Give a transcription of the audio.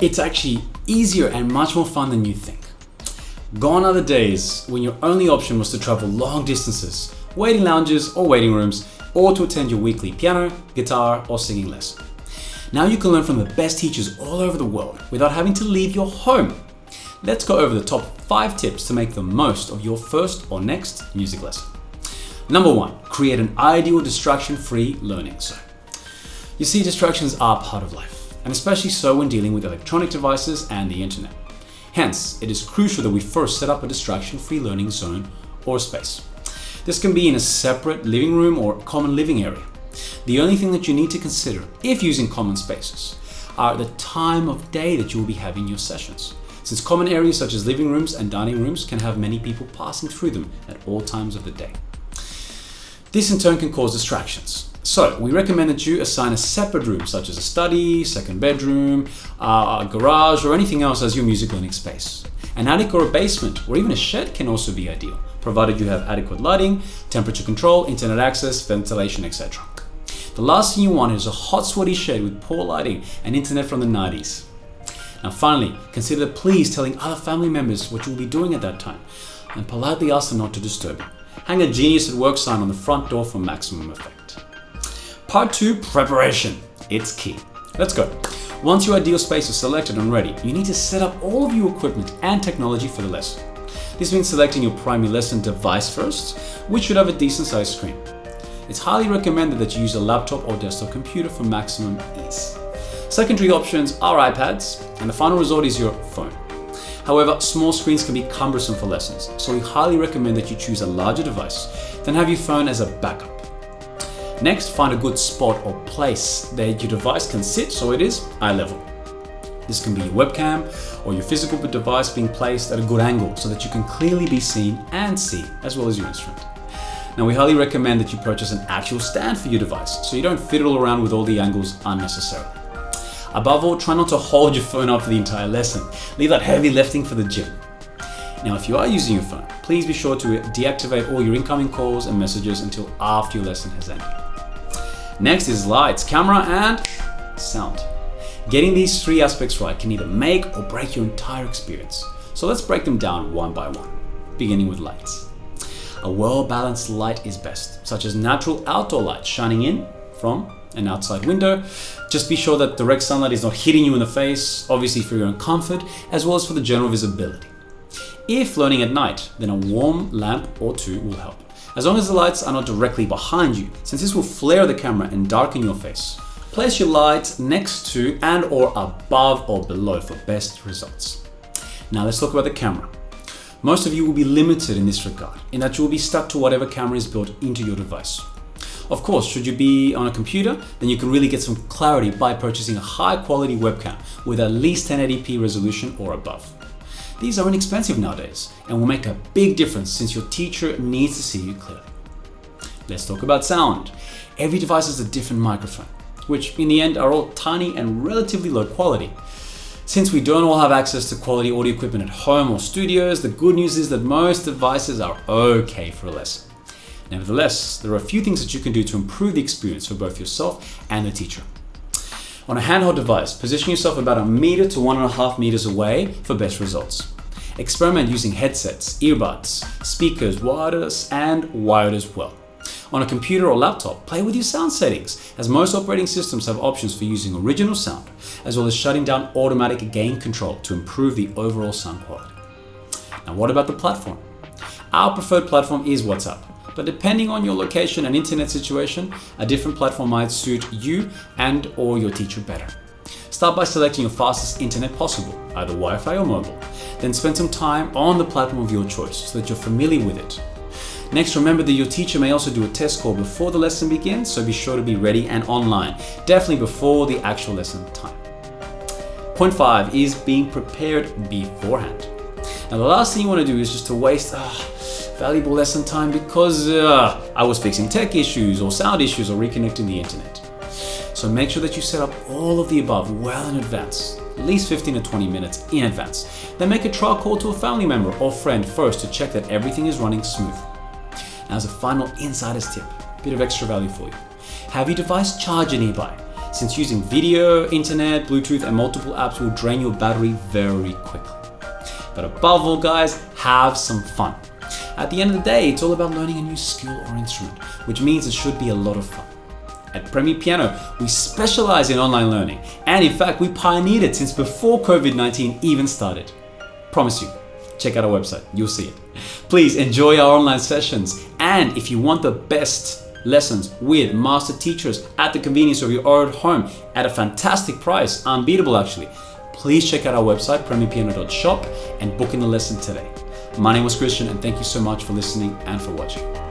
It's actually easier and much more fun than you think. Gone are the days when your only option was to travel long distances, waiting lounges or waiting rooms, or to attend your weekly piano, guitar, or singing lesson. Now you can learn from the best teachers all over the world without having to leave your home. Let's go over the top 5 tips to make the most of your first or next music lesson. Number 1, create an ideal distraction-free learning zone. You see, distractions are part of life, and especially so when dealing with electronic devices and the internet. Hence, it is crucial that we first set up a distraction-free learning zone or space. This can be in a separate living room or common living area. The only thing that you need to consider if using common spaces are the time of day that you will be having your sessions, since common areas such as living rooms and dining rooms can have many people passing through them at all times of the day. This in turn can cause distractions. So we recommend that you assign a separate room such as a study, second bedroom, a garage, or anything else as your music learning space. An attic or a basement or even a shed can also be ideal, provided you have adequate lighting, temperature control, internet access, ventilation, etc. The last thing you want is a hot, sweaty shed with poor lighting and internet from the 90s. Now finally, consider please telling other family members what you will be doing at that time and politely ask them not to disturb you. Hang a Genius at Work sign on the front door for maximum effect. Part 2, preparation. It's key. Let's go. Once your ideal space is selected and ready, you need to set up all of your equipment and technology for the lesson. This means selecting your primary lesson device first, which should have a decent sized screen. It's highly recommended that you use a laptop or desktop computer for maximum ease. Secondary options are iPads, and the final resort is your phone. However, small screens can be cumbersome for lessons, so we highly recommend that you choose a larger device, then have your phone as a backup. Next, find a good spot or place that your device can sit so it is eye level. This can be your webcam or your physical device being placed at a good angle so that you can clearly be seen and see, as well as your instrument. Now, we highly recommend that you purchase an actual stand for your device so you don't fiddle around with all the angles unnecessarily. Above all, try not to hold your phone up for the entire lesson. Leave that heavy lifting for the gym. Now, if you are using your phone, please be sure to deactivate all your incoming calls and messages until after your lesson has ended. Next is lights, camera, and sound. Getting these 3 aspects right can either make or break your entire experience. So let's break them down one by one, beginning with lights. A well-balanced light is best, such as natural outdoor light shining in from an outside window. Just be sure that direct sunlight is not hitting you in the face, obviously for your own comfort, as well as for the general visibility. If learning at night, then a warm lamp or 2 will help, as long as the lights are not directly behind you, since this will flare the camera and darken your face. Place your lights next to and or above or below for best results. Now let's talk about the camera. Most of you will be limited in this regard, in that you will be stuck to whatever camera is built into your device. Of course, should you be on a computer, then you can really get some clarity by purchasing a high quality webcam with at least 1080p resolution or above. These are inexpensive nowadays and will make a big difference since your teacher needs to see you clearly. Let's talk about sound. Every device has a different microphone, which in the end are all tiny and relatively low quality. Since we don't all have access to quality audio equipment at home or studios, the good news is that most devices are okay for a lesson. Nevertheless, there are a few things that you can do to improve the experience for both yourself and the teacher. On a handheld device, position yourself about 1 meter to 1.5 meters away for best results. Experiment using headsets, earbuds, speakers, wireless and wired as well. On a computer or laptop, play with your sound settings, as most operating systems have options for using original sound, as well as shutting down automatic gain control to improve the overall sound quality. Now, what about the platform? Our preferred platform is WhatsApp, but depending on your location and internet situation, a different platform might suit you and or your teacher better. Start by selecting your fastest internet possible, either Wi-Fi or mobile. Then spend some time on the platform of your choice so that you're familiar with it. Next, remember that your teacher may also do a test call before the lesson begins, so be sure to be ready and online, definitely before the actual lesson time. Point 5 is being prepared beforehand. Now, the last thing you want to do is just to waste valuable lesson time because I was fixing tech issues or sound issues or reconnecting the internet. So make sure that you set up all of the above well in advance, at least 15 to 20 minutes in advance. Then make a trial call to a family member or friend first to check that everything is running smooth. Now, as a final insider's tip, bit of extra value for you. Have your device charger nearby. since using video, internet, Bluetooth, and multiple apps will drain your battery very quickly. But above all, guys, have some fun. At the end of the day, it's all about learning a new skill or instrument, which means it should be a lot of fun. At Premier Piano, we specialize in online learning, and in fact, we pioneered it since before COVID-19 even started. Promise you, check out our website, you'll see it. Please enjoy our online sessions, and if you want the best lessons with master teachers at the convenience of your own home at a fantastic price, unbeatable actually, please check out our website, premierpiano.shop, and book in a lesson today. My name was Christian, and thank you so much for listening and for watching.